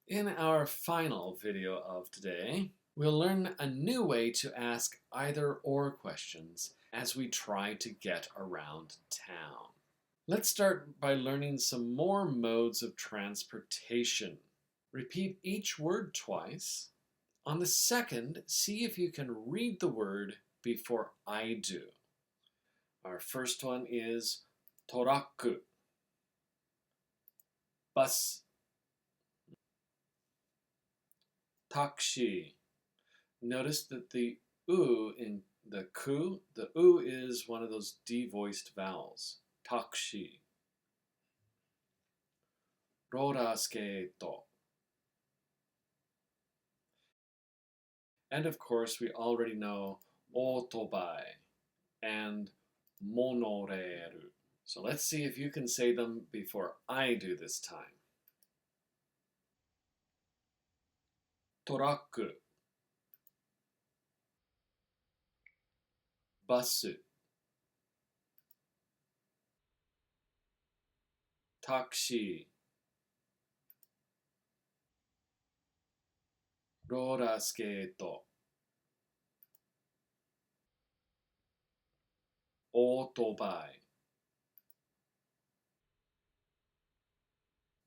In our final video of today, we'll learn a new way to ask either or questions as we try to get around town. Let's start by learning some more modes of transportation. Repeat each word twice. On the second, see if you can read the word before I do. Our first one is toraku, bus, taxi. Notice that the u in the ku, the u is one of those devoiced vowels. Taxi. Roller skate. And of course, we already know otobai and monorail. So let's see if you can say them before I do this time. Toraku, basu, taxi, roller skate, otobai,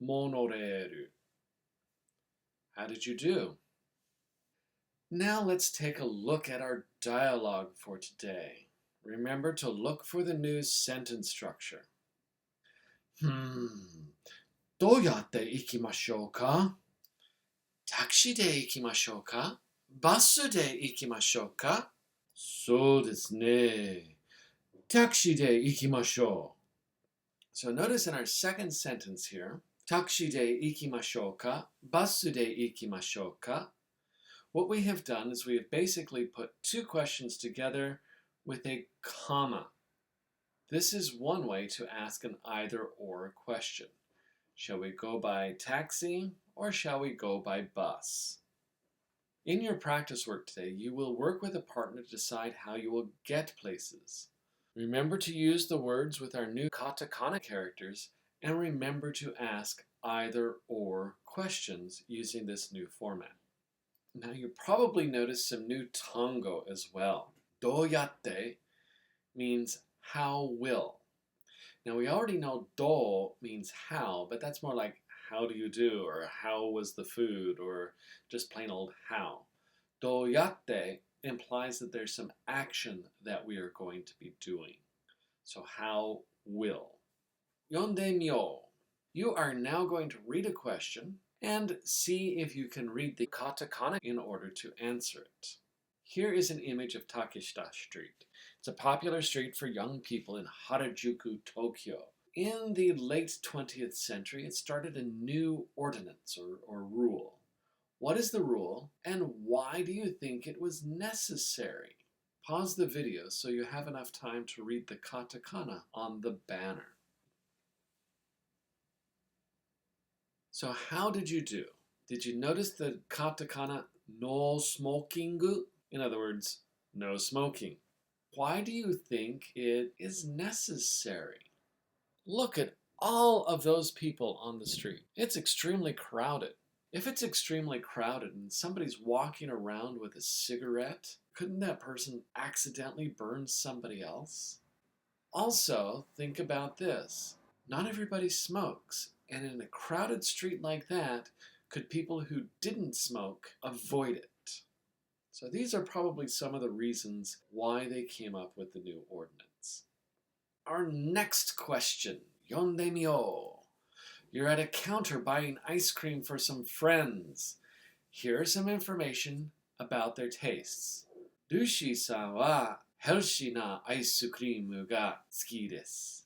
monorail. How did you do? Now let's take a look at our dialogue for today. Remember to look for the new sentence structure. どうやって行きましょうか? タクシーで行きましょうか? バスで行きましょうか? そうですね。タクシーで行きましょう. So notice in our second sentence here, タクシーで行きましょうか? バスで行きましょうか? What we have done is we have basically put two questions together with a comma. This is one way to ask an either-or question. Shall we go by taxi or shall we go by bus? In your practice work today, you will work with a partner to decide how you will get places. Remember to use the words with our new katakana characters and remember to ask either-or questions using this new format. Now you probably noticed some new tango as well. Doyatte means how will. Now we already know do means how, but that's more like how do you do or how was the food or just plain old how. Doyatte implies that there's some action that we are going to be doing. So how will. Yonde myo. You are now going to read a question and see if you can read the katakana in order to answer it. Here is an image of Takeshita Street. It's a popular street for young people in Harajuku, Tokyo. In the late 20th century, it started a new ordinance or rule. What is the rule, and why do you think it was necessary? Pause the video so you have enough time to read the katakana on the banner. So how did you do? Did you notice the katakana no smoking? In other words, no smoking. Why do you think it is necessary? Look at all of those people on the street. It's extremely crowded. If it's extremely crowded and somebody's walking around with a cigarette, couldn't that person accidentally burn somebody else? Also, think about this. Not everybody smokes. And in a crowded street like that, could people who didn't smoke avoid it? So these are probably some of the reasons why they came up with the new ordinance. Our next question, yonde myo. You're at a counter buying ice cream for some friends. Here are some information about their tastes. Rushi-san wa healthy na ice cream ga suki desu.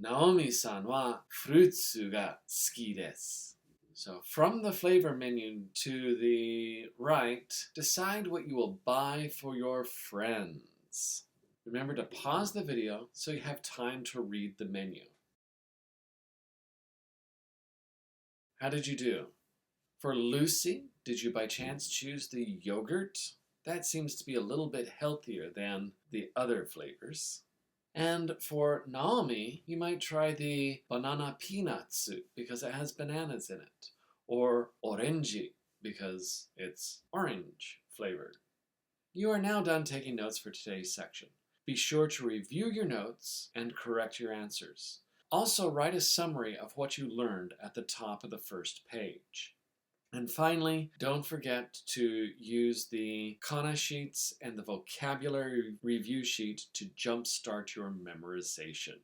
Naomi-san wa fruitsu ga suki desu. So from the flavor menu to the right, decide what you will buy for your friends. Remember to pause the video so you have time to read the menu. How did you do? For Lucy, did you by chance choose the yogurt? That seems to be a little bit healthier than the other flavors. And for Naomi, you might try the banana peanut soup because it has bananas in it. or orange because it's orange flavored. You are now done taking notes for today's section. Be sure to review your notes and correct your answers. Also, write a summary of what you learned at the top of the first page. And finally, don't forget to use the kana sheets and the vocabulary review sheet to jumpstart your memorization.